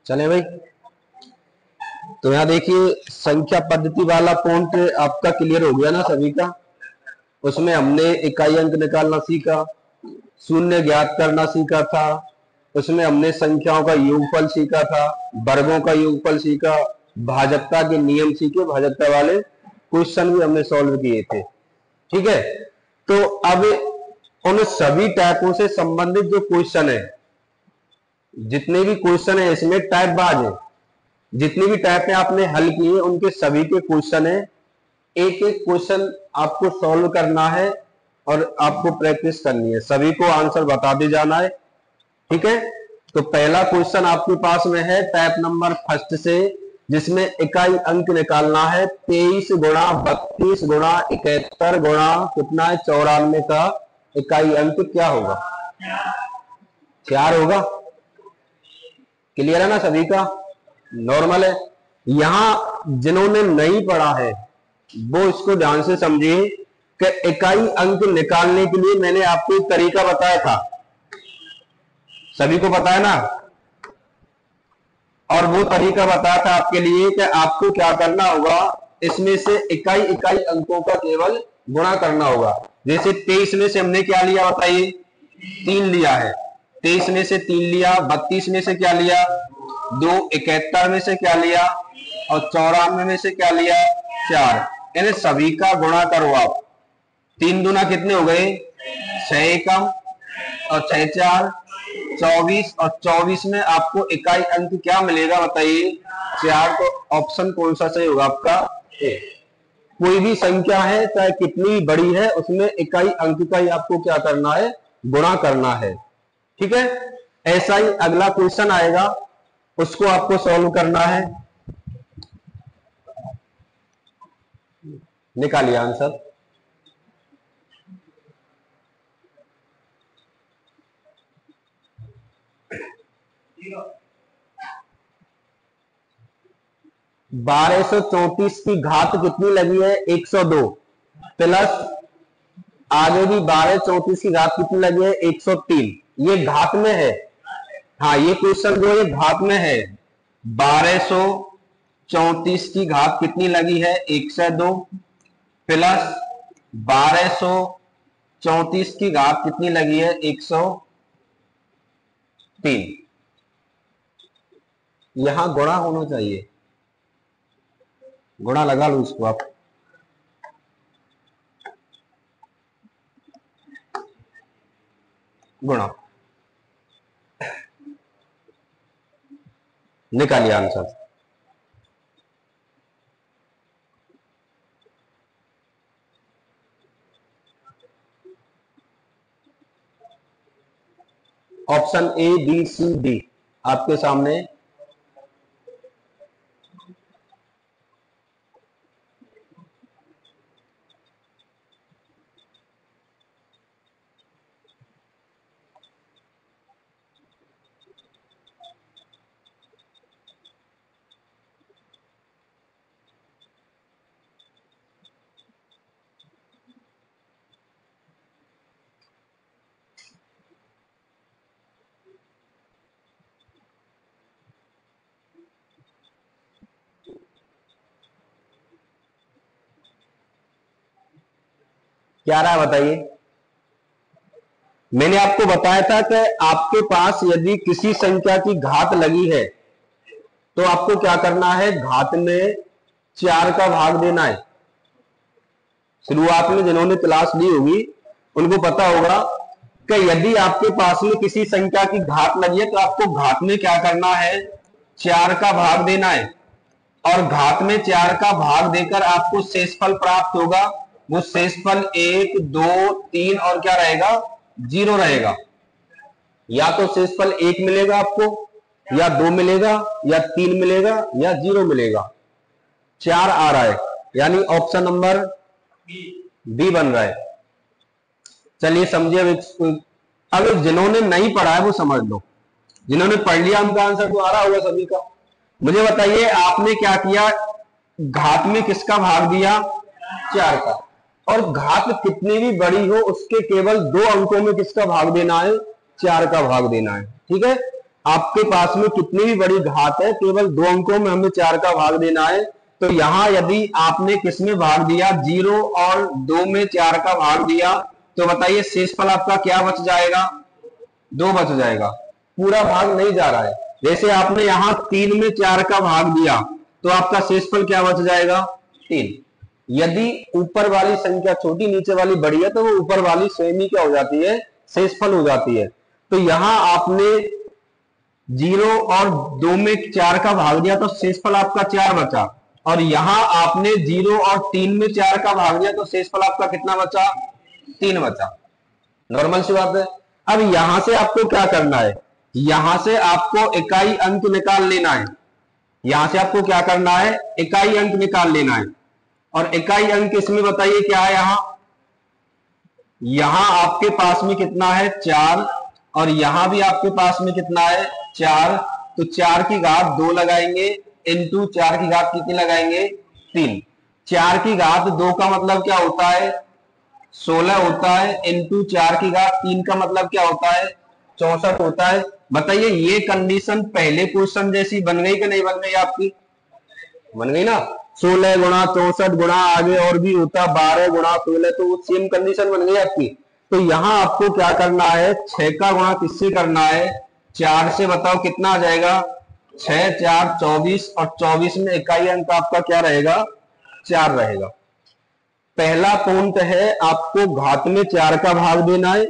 चले भाई। तो यहाँ देखिए संख्या पद्धति वाला पॉइंट आपका क्लियर हो गया ना सभी का। उसमें हमने इकाई अंक निकालना सीखा, शून्य ज्ञात करना सीखा था, उसमें हमने संख्याओं का योगफल सीखा था, वर्गों का योगफल सीखा, भाजकता के नियम सीखे, भाजकता वाले क्वेश्चन भी हमने सॉल्व किए थे। ठीक है, तो अब उन सभी टाइपों से संबंधित जो क्वेश्चन है, जितने भी क्वेश्चन है इसमें टाइप बाज है, जितनी भी टाइप है आपने हल किए उनके सभी के क्वेश्चन है। एक एक क्वेश्चन आपको सॉल्व करना है और आपको प्रैक्टिस करनी है, सभी को आंसर बता दे जाना है। ठीक है, तो पहला क्वेश्चन आपके पास में है टाइप नंबर फर्स्ट से, जिसमें इकाई अंक निकालना है 23 गुणा 32 गुणा 71 गुणा कितना है 94 का इकाई अंक क्या होगा? 4 होगा। क्लियर है ना सभी का? नॉर्मल है। यहां जिन्होंने नहीं पढ़ा है वो इसको ध्यान से समझिए कि इकाई अंक निकालने के लिए मैंने आपको एक तरीका बताया था, सभी को पता है ना? और वो तरीका बताया था आपके लिए कि आपको क्या करना होगा, इसमें से इकाई इकाई अंकों का केवल गुणा करना होगा। जैसे 23 में से हमने क्या लिया बताइए? 3 लिया है। 23 में से 3 लिया, 32 में से क्या लिया? 2, 71 में से क्या लिया और 94 में से क्या लिया? 4। इन्हें सभी का गुणा करो आप। 3 दूना कितने हो गए? 6 एकम और 6 4 24 और 24 में आपको इकाई अंक क्या मिलेगा बताइए? 4। तो ऑप्शन कौन सा सही होगा आपका? ए। कोई भी संख्या है चाहे कितनी बड़ी है उसमें इकाई अंक का ही आपको क्या करना है? गुणा करना है। ठीक है, ऐसा ही अगला क्वेश्चन आएगा, उसको आपको सॉल्व करना है। निकालिए आंसर। बारह सौ 34 की घात कितनी लगी है? 102 प्लस आगे भी 1234 की घात कितनी लगी है? 103। ये घात में है। हाँ, ये क्वेश्चन जो है घात में है। 1234 की घात कितनी लगी है? 102 प्लस 1234 की घात कितनी लगी है? 103। यहां गुणा होना चाहिए, गुणा लगा लो इसको आप। गुणा निकालिए answer. Option A B C D आपके सामने। क्या रहा है बताइए? मैंने आपको बताया था कि आपके पास यदि किसी संख्या की घात लगी है तो आपको क्या करना है? घात में 4 का भाग देना है। शुरुआत में जिन्होंने क्लास ली होगी उनको पता होगा कि यदि आपके पास में किसी संख्या की घात लगी है तो आपको घात में क्या करना है? 4 का भाग देना है। और घात में 4 का भाग देकर आपको शेषफल प्राप्त होगा। वो शेषफल 1 2 3 और क्या रहेगा? 0 रहेगा। या तो शेषफल 1 मिलेगा आपको, या 2 मिलेगा, या 3 मिलेगा, या 0 मिलेगा। 4 आ रहा है, यानी ऑप्शन नंबर बी बन रहा है। चलिए समझिए। अब जिन्होंने नहीं पढ़ा है वो समझ लो, जिन्होंने पढ़ लिया उनका आंसर तो आ रहा होगा सभी का। मुझे बताइए आपने क्या किया? घात में किसका भाग दिया? 4 का। और घात कितनी भी बड़ी हो उसके केवल 2 अंकों में किसका भाग देना है? 4 का भाग देना है। ठीक है, आपके पास में कितनी भी बड़ी घात है, केवल 2 अंकों में हमें 4 का भाग देना है। तो यहां यदि आपने किस में भाग दिया, 0 और 2 में 4 का भाग दिया, तो बताइए शेषफल आपका क्या बच जाएगा, 2 बच जाएगा, पूरा भाग नहीं जा रहा है। जैसे आपने यहां 3 में 4 का भाग दिया तो आपका शेषफल क्या बच जाएगा, 3। यदि ऊपर वाली संख्या छोटी नीचे वाली बड़ी है तो वो ऊपर वाली स्वयं ही क्या हो जाती है, शेषफल हो जाती है। तो यहां आपने 0 और 2 में 4 का भाग दिया तो शेषफल आपका 4 बचा, और यहां आपने 0 और 3 में 4 का भाग दिया तो शेषफल आपका कितना बचा, 3 बचा। नॉर्मल सी बात है। अब यहां से आपको क्या करना है, यहां से आपको इकाई अंक निकाल लेना है। यहां से आपको क्या करना है, इकाई अंक निकाल लेना है। और इकाई अंक इसमें बताइए क्या है, यहां आपके पास में कितना है, 4, और यहां भी आपके पास में कितना है, 4। तो 4 की घात 2 लगाएंगे, इंटू 4 की घात कितनी लगाएंगे, 3। 4 की घात 2 का मतलब क्या होता है, 16 होता है, इंटू 4 की घात 3 का मतलब क्या होता है, 64 होता है। बताइए ये कंडीशन पहले क्वेश्चन जैसी बन गई कि नहीं बन गई, आपकी बन गई ना। 16 गुणा 64 गुणा आगे और भी होता 12 गुणा 16, तो वो सेम कंडीशन बन गई आपकी। तो यहां आपको क्या करना है, 6 का गुणा किससे करना है, 4 से। बताओ कितना आ जाएगा, 6 4 24, और 24 में इकाई अंक आपका क्या रहेगा, 4 रहेगा। पहला पॉइंट है आपको घात में 4 का भाग देना है।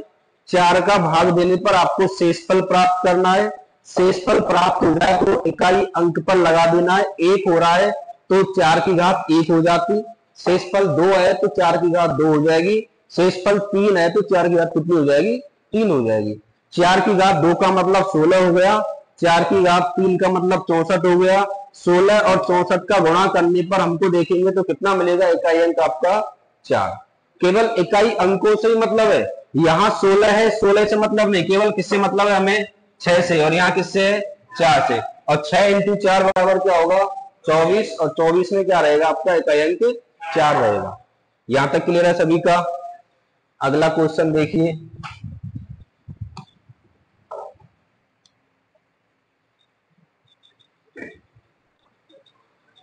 4 का भाग देने पर आपको शेषफल प्राप्त करना है। शेषफल प्राप्त हो जाए तो इकाई अंक पर लगा देना है। 1 हो रहा है तो 4 की घात 1 हो जाती, शेषफल 2 है तो 4 की घात 2 हो जाएगी, शेषफल 3 है तो 4 की घात कितनी हो जाएगी, 3 हो जाएगी। 4 की घात 2 का मतलब 16 हो गया, 4 की घात 3 का मतलब 64 हो गया। 16 और 64 का गुणा करने पर हमको देखेंगे तो कितना मिलेगा, इकाई अंक आपका 4। केवल इकाई अंकों से ही मतलब है, यहां 16 है, 16 से मतलब नहीं, केवल किससे मतलब है हमें, 6 से, और यहां किससे है, 4 से। और 6 इंटू 4 बराबर क्या होगा, 24, और 24 में क्या रहेगा आपका, इकाई अंक 4 रहेगा। यहां तक क्लियर है सभी का। अगला क्वेश्चन देखिए,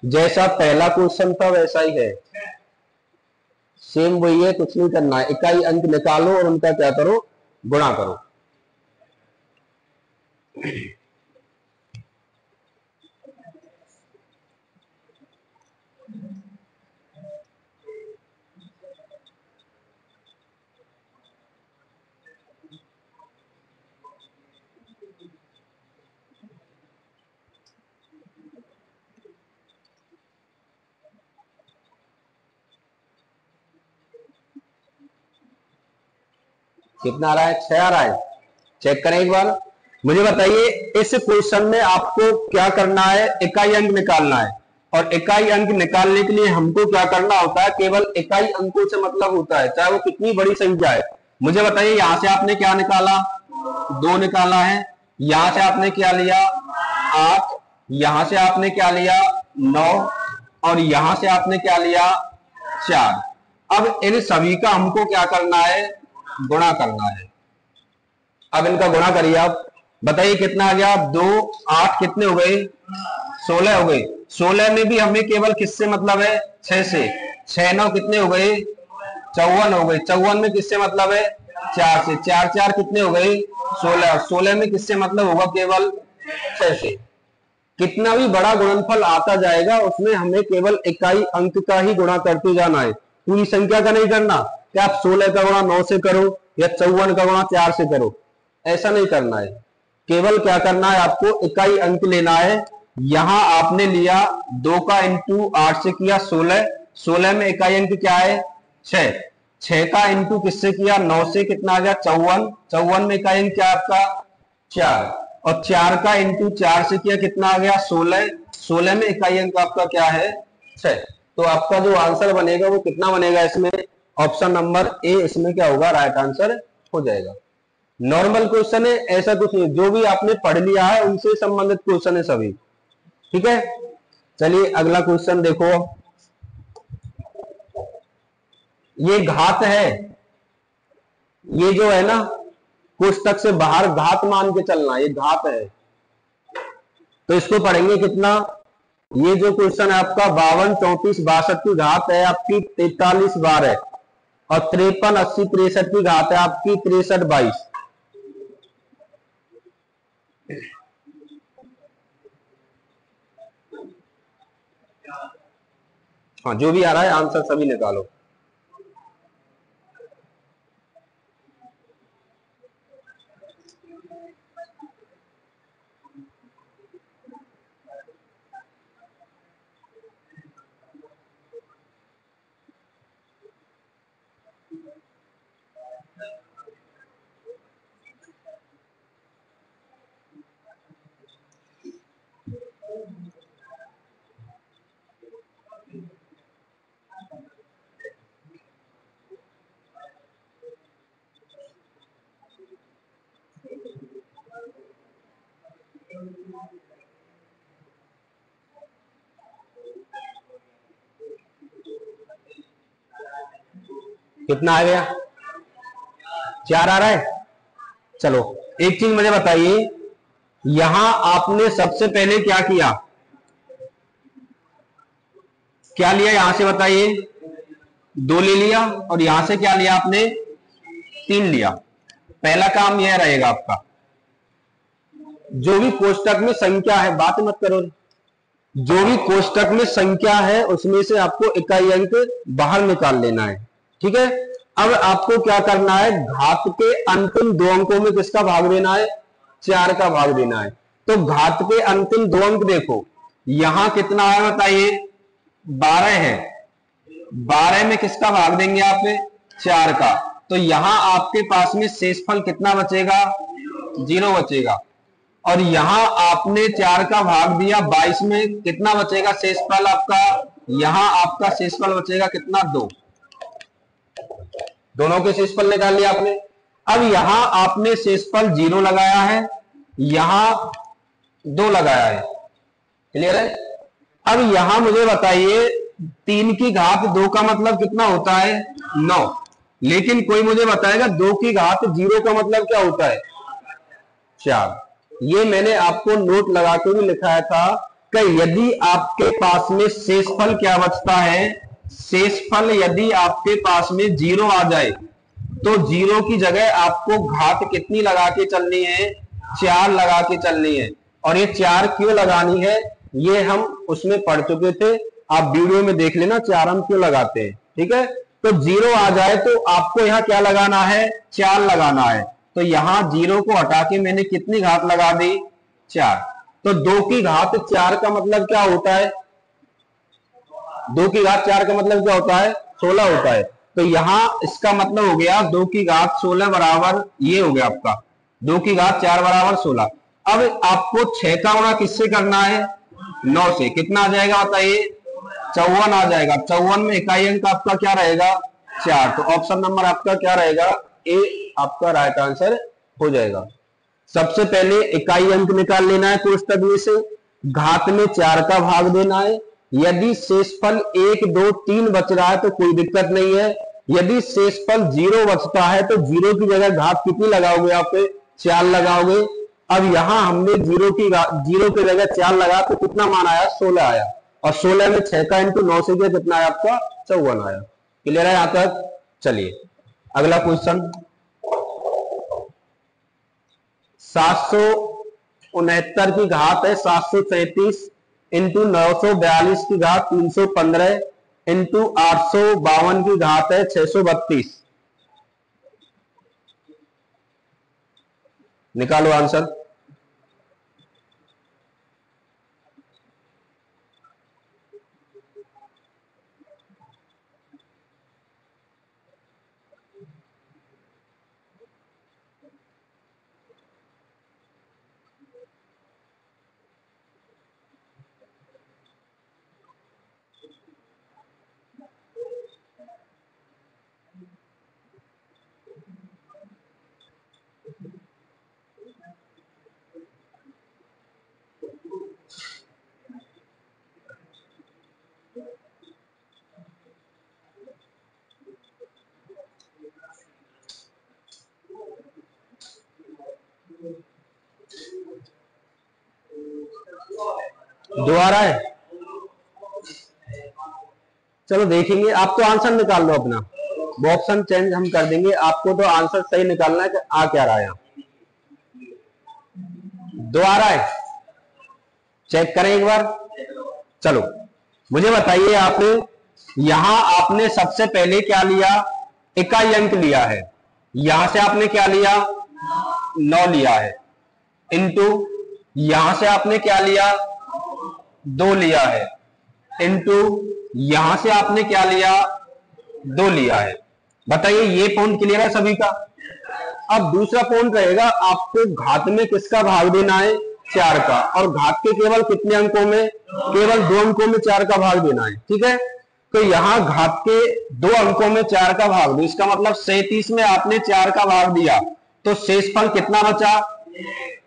जैसा पहला क्वेश्चन था वैसा ही है, सेम वही है, कुछ नहीं करना है। इकाई अंक निकालो और उनका क्या करो, गुणा करो। कितना आ रहा है, 6 आ रहा है। चेक करें एक बार, मुझे बताइए इस क्वेश्चन में आपको क्या करना है, इकाई अंक निकालना है। और इकाई अंक निकालने के लिए हमको क्या करना होता है, केवल इकाई अंकों से मतलब होता है, चाहे वो कितनी बड़ी संख्या है। मुझे बताइए यहां से आपने क्या निकाला, 2 निकाला है, यहां से आपने क्या लिया, 8, यहां से आपने क्या लिया, 9, और यहां से आपने क्या लिया, 4। अब इन सभी का हमको क्या करना है, गुणा करना है। अब इनका गुणा करिए आप, बताइए कितना आ गया, 2 8 कितने हो गए, 16 हो गए। 16 में भी हमें केवल किससे मतलब है, 6 से। 6 9 कितने हो गए, 54 हो गए। 54 में किससे मतलब है, 4 से। 4 4 कितने हो गए, 16। 16 में किससे मतलब होगा, केवल 6 से। कितना भी बड़ा गुणनफल आता जाएगा उसमें हमें केवल इकाई अंक का ही गुणा करते जाना है, पूरी संख्या का नहीं करना। क्या आप 16 का गुणा 9 से करो या 54 का गुणा 4 से करो, ऐसा नहीं करना है। केवल क्या करना है, आपको इकाई अंक लेना है। यहां आपने लिया 2 का इंटू 8 से किया 16, 16 में इकाई अंक क्या है, 6। 6 का इंटू किससे किया, 9 से, कितना आ गया, 54। 54 में इकाई अंक क्या आपका, 4। और 4 का इंटू 4 से किया, कितना आ गया, 16। 16 में इकाई अंक आपका क्या है, 6। तो आपका जो आंसर बनेगा वो कितना बनेगा, इसमें ऑप्शन नंबर ए इसमें क्या होगा, राइट आंसर हो जाएगा। नॉर्मल क्वेश्चन है, ऐसा कुछ नहीं, जो भी आपने पढ़ लिया है उनसे संबंधित क्वेश्चन है सभी, ठीक है। चलिए अगला क्वेश्चन देखो, ये घात है, ये जो है ना, पुस्तक से बाहर घात मान के चलना, ये घात है। तो इसको पढ़ेंगे कितना, ये जो क्वेश्चन है आपका 52 34 62 की घात है आपकी 43 12 और 53 80 63 की घात है आपकी 63 22। हाँ जो भी आ रहा है आंसर सभी निकालो। कितना आ गया, 4 आ रहा है। चलो एक चीज मुझे बताइए, यहां आपने सबसे पहले क्या किया, क्या लिया यहां से बताइए, 2 ले लिया और यहां से क्या लिया आपने, 3 लिया। पहला काम यह रहेगा आपका, जो भी कोष्टक में संख्या है, बात मत करो, जो भी कोष्टक में संख्या है उसमें से आपको इकाई अंक बाहर निकाल लेना है। ठीक है, अब आपको क्या करना है, घात के अंतिम 2 अंकों में किसका भाग देना है, 4 का भाग देना है। तो घात के अंतिम 2 अंक देखो, यहां कितना है बताइए, 12 है, 12 में किसका भाग देंगे आप, 4 का। तो यहां आपके पास में शेषफल कितना बचेगा, 0 बचेगा। और यहां आपने 4 का भाग दिया 22 में, कितना बचेगा शेषफल आपका, यहां आपका शेषफल बचेगा कितना, 2। दोनों के शेषफल निकाल लिया आपने। अब यहां आपने शेषफल 0 लगाया है, यहां 2 लगाया है, क्लियर है। अब यहां मुझे बताइए 3 की घात 2 का मतलब कितना होता है, 9। लेकिन कोई मुझे बताएगा 2 की घात 0 का मतलब क्या होता है, 4। ये मैंने आपको नोट लगा के भी लिखाया था कि यदि आपके पास में शेषफल क्या बचता है, शेषफल यदि आपके पास में 0 आ जाए तो 0 की जगह आपको घात कितनी लगा के चलनी है, 4 लगा के चलनी है। और ये 4 क्यों लगानी है, ये हम उसमें पढ़ चुके थे, आप वीडियो में देख लेना 4 हम क्यों लगाते हैं। ठीक है, तो 0 आ जाए तो आपको यहां क्या लगाना है, 4 लगाना है। तो यहां 0 को हटा के मैंने कितनी घात लगा दी, 4। तो 2 की घात 4 का मतलब क्या होता है, 2 की घात 4 का मतलब क्या होता है, 16 होता है। तो यहां इसका मतलब हो गया 2 की घात 16 बराबर, ये हो गया आपका 2 की घात 4 बराबर 16। अब आपको 6 का गुणा किससे करना है, 9 से। कितना आ जाएगा बताइए, 54 आ जाएगा। 54 में इकाई अंक आपका क्या रहेगा, 4। तो ऑप्शन नंबर आपका क्या रहेगा, ए आपका राइट आंसर हो जाएगा। सबसे पहले इकाई अंक निकाल लेना है कोष्टक में से, घात में 4 का भाग देना है। यदि शेषफल 1 2 3 बच रहा है तो कोई दिक्कत नहीं है। यदि शेषफल 0 बचता है तो 0 की जगह घात कितनी लगाओगे आप, 4 लगाओगे। अब यहां हमने 0 की जगह 4 लगा तो कितना मान आया, 16 आया। और 16 में 6 का इंटू 9 से कितना आया आपका, 54 आया। क्लियर है यहां तक। चलिए अगला क्वेश्चन, 769 की घात है 737 इंटू 942 की घात 315 इंटू 852 की घात है 632। निकालो आंसर। दो आ रहा है। चलो देखेंगे, आप तो आंसर निकाल लो अपना, वो ऑप्शन चेंज हम कर देंगे, आपको तो आंसर सही निकालना है कि आ क्या रहा है। यहाँ दो आ रहा है, चेक करें एक बार। चलो मुझे बताइए, आपने यहां आपने सबसे पहले क्या लिया, इकाई अंक लिया है। यहां से आपने क्या लिया, 9 लिया है, इनटू यहां से आपने क्या लिया, 2 लिया है, इनटू यहां से आपने क्या लिया, 2 लिया है। बताइए ये पॉइंट क्लियर है सभी का। अब दूसरा पॉइंट रहेगा, आपको घात में किसका भाग देना है, 4 का, और घात के केवल कितने अंकों में, केवल 2 अंकों में 4 का भाग देना है। ठीक है, तो यहां घात के 2 अंकों में 4 का भाग दो, इसका मतलब 37 में आपने 4 का भाग दिया, तो शेषफल कितना बचा,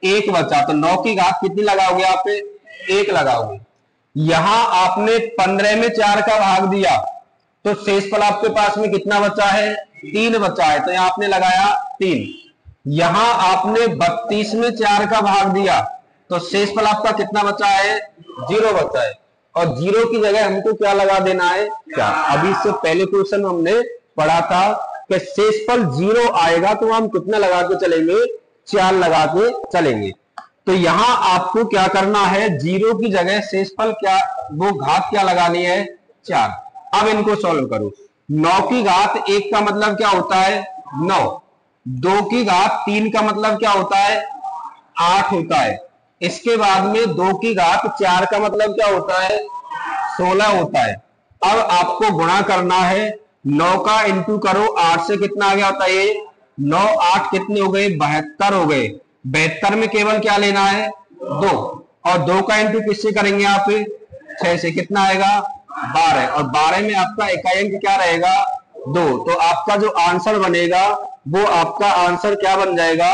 1 बचा। तो 9 की घात कितनी लगाओगे आप, 1 लगाओगे। यहां आपने 15 में 4 का भाग दिया, तो शेषफल आपके पास में कितना बचा है, 3 बचा है, तो यहां आपने लगाया 3। यहां आपने 32 में 4 का भाग दिया, तो शेषफल आपका कितना बचा है, 0 बचा है, और 0 की जगह हमको क्या लगा देना है, 4। अभी इससे पहले क्वेश्चन हमने पढ़ा था कि शेषफल 0 आएगा तो हम कितना लगा के चलेंगे, 4 लगा के चलेंगे। तो यहां आपको क्या करना है, 0 की जगह शेषफल क्या, वो घात क्या लगानी है, 4। अब इनको सॉल्व करो। 9 की घात 1 का मतलब क्या होता है, 9। 2 की घात 3 का मतलब क्या होता है, 8 होता है। इसके बाद में 2 की घात 4 का मतलब क्या होता है, 16 होता है। अब आपको गुणा करना है, 9 का इंटू करो 8 से, कितना आ गया होता है, 9 8 कितने हो गए, 72 हो गए। 72 में केवल क्या लेना है, 2, और 2 का इंटू किससे करेंगे आप, 6 से, कितना आएगा, 12, और 12 में आपका इकाई अंक क्या रहेगा, 2। तो आपका जो आंसर बनेगा वो आपका आंसर क्या बन जाएगा,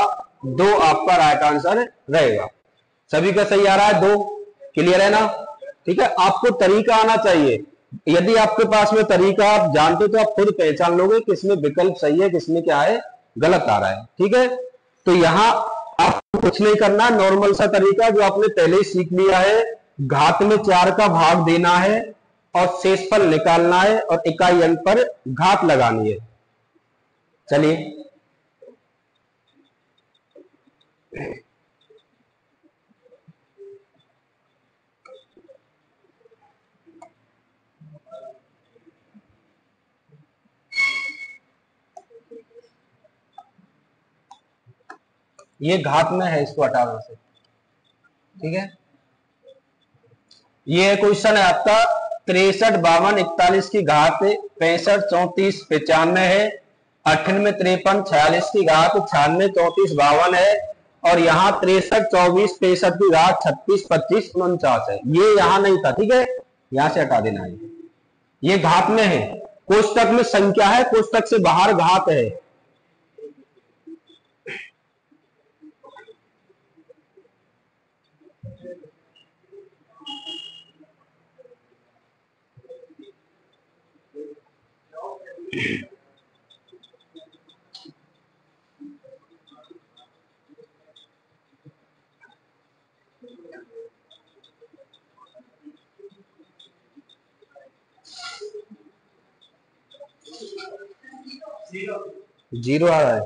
2 आपका राइट आंसर रहेगा। सभी का सही आ रहा है, 2 क्लियर है ना। ठीक है, आपको तरीका आना चाहिए, यदि आपके पास में तरीका आप जानते तो आप खुद पहचान लोगे किसमें विकल्प सही है, किसमें क्या है गलत आ रहा है। ठीक है, तो यहां आपको कुछ नहीं करना, नॉर्मल सा तरीका जो आपने पहले ही सीख लिया है, घात में 4 का भाग देना है और शेषफल निकालना है और इकाई अंक पर घात लगानी है। चलिए ये घात में है, इसको हटाने से। ठीक है, ये क्वेश्चन है आपका 63 52 41 की घात 65 34 95 है, 98 53 46 की घात 96 34 52 है, और यहाँ 63 24 65 की घात 36 25 49 है। ये यहाँ नहीं था, ठीक है, यहां से हटा देना है। ये घात में है, कोष्टक में संख्या है, कोष्टक से बाहर घात है। जीरो आ रहा है,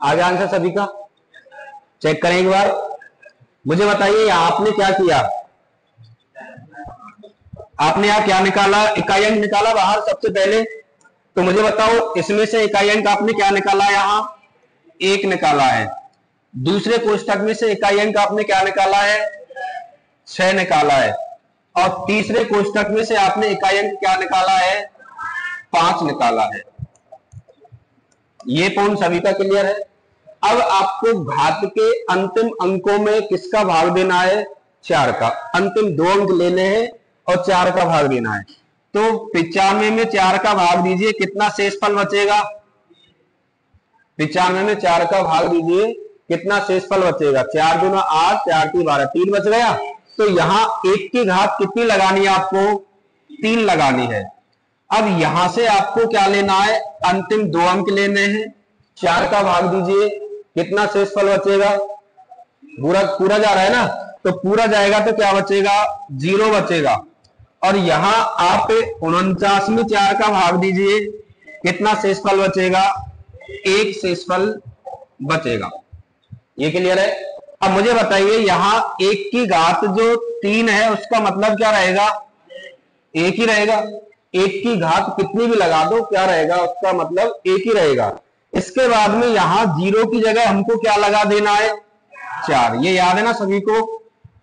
आगे आंसर सभी का चेक करें एक बार। मुझे बताइए आपने क्या किया, आपने यहां क्या निकाला, इकाई अंक निकाला बाहर सबसे पहले। तो मुझे बताओ इसमें से इकाई अंक आपने क्या निकाला, यहां 1 निकाला है। दूसरे कोष्टक में से इकाई अंक आपने क्या निकाला है, 6 निकाला है। और तीसरे कोष्टक में से आपने इकाई अंक क्या निकाला है, 5 निकाला है। ये पॉइंट सभी का क्लियर है। अब आपको घात के अंतिम अंकों में किसका भाग देना है? 4 का। अंतिम 2 अंक लेने हैं और 4 का भाग देना है। तो 95 में 4 का भाग दीजिए, कितना शेषफल बचेगा? 95 में 4 का भाग दीजिए, कितना शेषफल बचेगा? 4 दूना 8, 4 3 12, 3 बच गया। तो यहां 1 की घात कितनी लगानी है आपको? 3 लगानी है। अब यहां से आपको क्या लेना है? अंतिम 2 अंक लेने हैं। 4 का भाग दीजिए, कितना शेषफल बचेगा? पूरा पूरा जा रहा है ना, तो पूरा जाएगा तो क्या बचेगा? 0 बचेगा। और यहां आप 49 में 4 का भाग दीजिए, कितना शेषफल बचेगा? 1 शेषफल बचेगा। ये क्लियर है? अब मुझे बताइए, यहां 1 की घात जो 3 है उसका मतलब क्या रहेगा? 1 ही रहेगा। 1 की घात कितनी भी लगा दो, क्या रहेगा? उसका मतलब 1 ही रहेगा। इसके बाद में यहां 0 की जगह हमको क्या लगा देना है? 4। ये याद है ना सभी को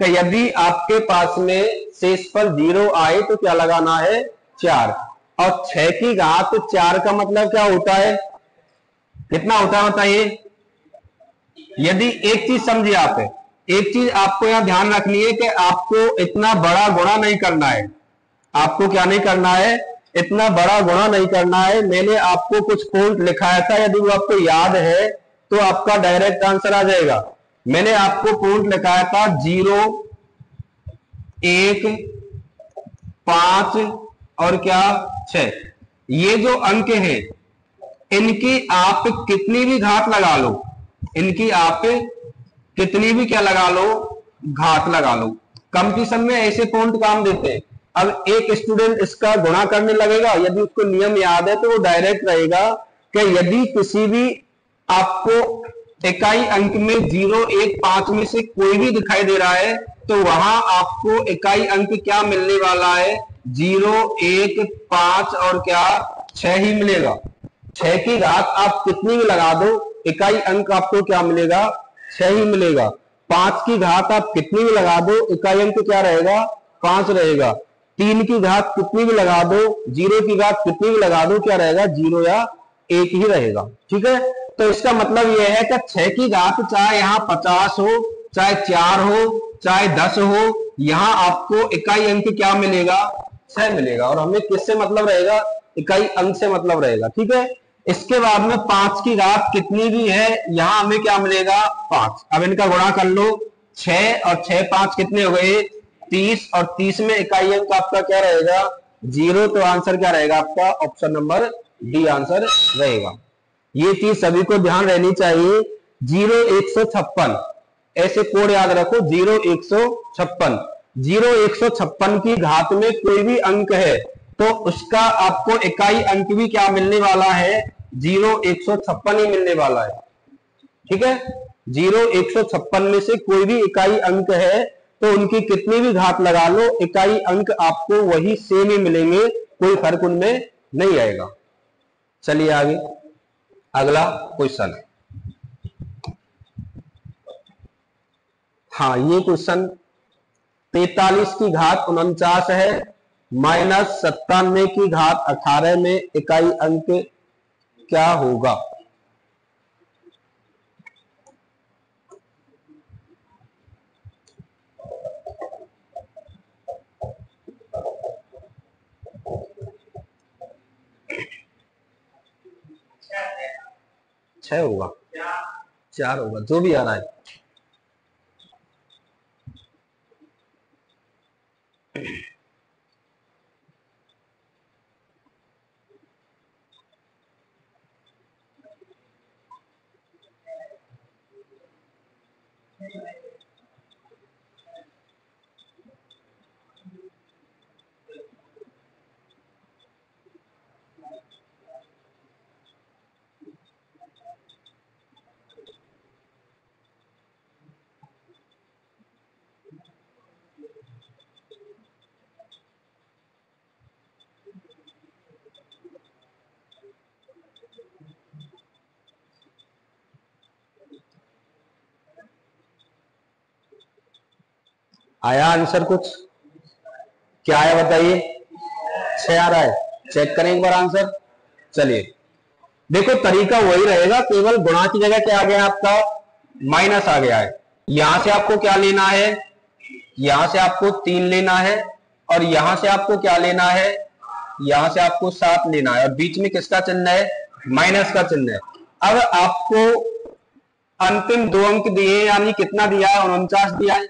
कि यदि आपके पास में शेषफल 0 आए तो क्या लगाना है? 4। और 6 की घात 4 का मतलब क्या होता है? कितना होता है बताइए? यदि एक चीज समझिए आप, एक चीज आपको यहां ध्यान रखनी है कि आपको इतना बड़ा गुणा नहीं करना है। आपको क्या नहीं करना है? इतना बड़ा गुणा नहीं करना है। मैंने आपको कुछ पॉइंट लिखाया था, यदि वो आपको याद है तो आपका डायरेक्ट आंसर आ जाएगा। मैंने आपको पॉइंट लिखाया था 0, 1, 5 और क्या 6। ये जो अंक है इनकी आप कितनी भी घात लगा लो, इनकी आप कितनी भी क्या लगा लो? घात लगा लो। कंपटीशन में ऐसे पॉइंट काम देते हैं। अब एक स्टूडेंट इसका गुणा करने लगेगा, यदि उसको नियम याद है तो वो डायरेक्ट रहेगा कि यदि किसी भी आपको इकाई अंक में 0, 1, 5 में से कोई भी दिखाई दे रहा है तो वहां आपको इकाई अंक क्या मिलने वाला है? 0, 1, 5 और क्या 6 ही मिलेगा। 6 की घात आप कितनी भी लगा दो, इकाई अंक आपको क्या मिलेगा? 6 ही मिलेगा। 5 की घात आप कितनी भी लगा दो, इकाई अंक क्या रहेगा? 5 रहेगा। 3 की घात कितनी भी लगा दो, 0 की घात कितनी भी लगा दो, क्या रहेगा? 0 या 1 ही रहेगा। ठीक है? तो इसका मतलब यह है कि 6 की घात चाहे यहां 50 हो, चाहे 4 हो, चाहे 10 हो, यहां आपको इकाई अंक क्या मिलेगा? 6 मिलेगा। और हमें किससे मतलब रहेगा? इकाई अंक से मतलब रहेगा। ठीक है? इसके बाद में 5 की घात कितनी भी है, यहां हमें क्या मिलेगा? 5। अब इनका गुणा कर लो, 6 और 6 5 कितने हो गए? 30। और 30 में इकाई अंक आपका क्या रहेगा? 0। तो आंसर क्या रहेगा आपका? ऑप्शन नंबर डी आंसर रहेगा। ये चीज सभी को ध्यान रहनी चाहिए। 0 156 ऐसे कोड याद रखो, 0 156। 0 156 की घात में कोई भी अंक है तो उसका आपको इकाई अंक भी क्या मिलने वाला है? 0 156 ही मिलने वाला है। ठीक है? 0 156 में से कोई भी इकाई अंक है तो उनकी कितनी भी घात लगा लो, इकाई अंक आपको वही सेम ही मिलेंगे, कोई फर्क उनमें नहीं आएगा। चलिए आगे अगला क्वेश्चन। हाँ, ये क्वेश्चन 43 की घात 49 है माइनस 97 की घात 18 में इकाई अंक क्या होगा? छह होगा, 4 होगा, जो भी आ रहा है। आया आंसर कुछ? क्या आया बताइए? 6 आ रहा है। चेक करें एक बार आंसर। चलिए देखो तरीका वही रहेगा, केवल गुणा की जगह क्या आ गया आपका, माइनस आ गया है। यहां से आपको क्या लेना है, यहां से आपको 3 लेना है, और यहां से आपको क्या लेना है, यहां से आपको 7 लेना है, और बीच में किसका चिन्ह है, माइनस का चिन्ह है। अब आपको अंतिम 2 अंक दिए, यानी कितना दिया है, 49 दिया है,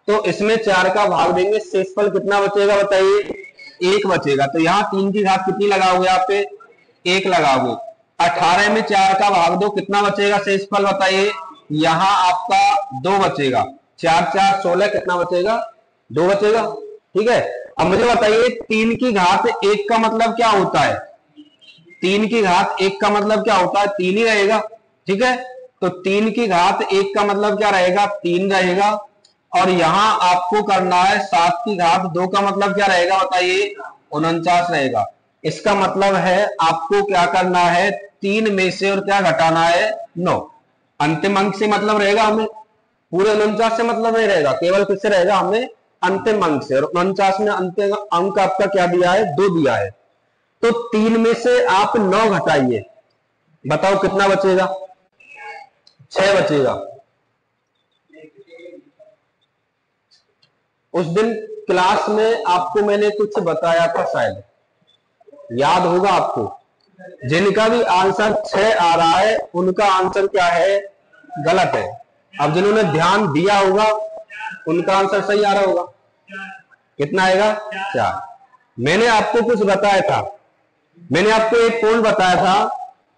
तो इसमें 4 का भाग देंगे, शेषफल कितना बचेगा बताइए, 1 बचेगा। तो यहाँ 3 की घात कितनी लगाओगे आप पे, 1 लगाओगे। 18 में 4 का भाग दो, कितना बचेगा शेषफल बताइए, यहाँ आपका 2 बचेगा। 4 4 16, कितना बचेगा, 2 बचेगा। ठीक है, अब मुझे बताइए 3 की घात 1 का मतलब क्या होता है, 3 की घात 1 का मतलब क्या होता है, 3 ही रहेगा। ठीक है, तो 3 की घात 1 का मतलब क्या रहेगा, 3 रहेगा। और यहां आपको करना है 7 की घात 2 का मतलब क्या रहेगा बताइए, 49 रहेगा। इसका मतलब है आपको क्या करना है, 3 में से और क्या घटाना है, 9। अंतिम अंक से मतलब रहेगा हमें, पूरे 49 से मतलब नहीं रहेगा, केवल किससे रहेगा, हमें अंतिम अंक से। और 49 में अंतिम अंक आपका क्या दिया है, 2 दिया है। तो 3 में से आप 9 घटाइए, बताओ कितना बचेगा, 6 बचेगा। उस दिन क्लास में आपको मैंने कुछ बताया था, शायद याद होगा आपको, जिनका भी आंसर 6 आ रहा है उनका आंसर क्या है, गलत है। अब जिन्होंने ध्यान दिया होगा उनका आंसर सही आ रहा होगा। कितना आएगा, 4। मैंने आपको कुछ बताया था, मैंने आपको एक पॉइंट बताया था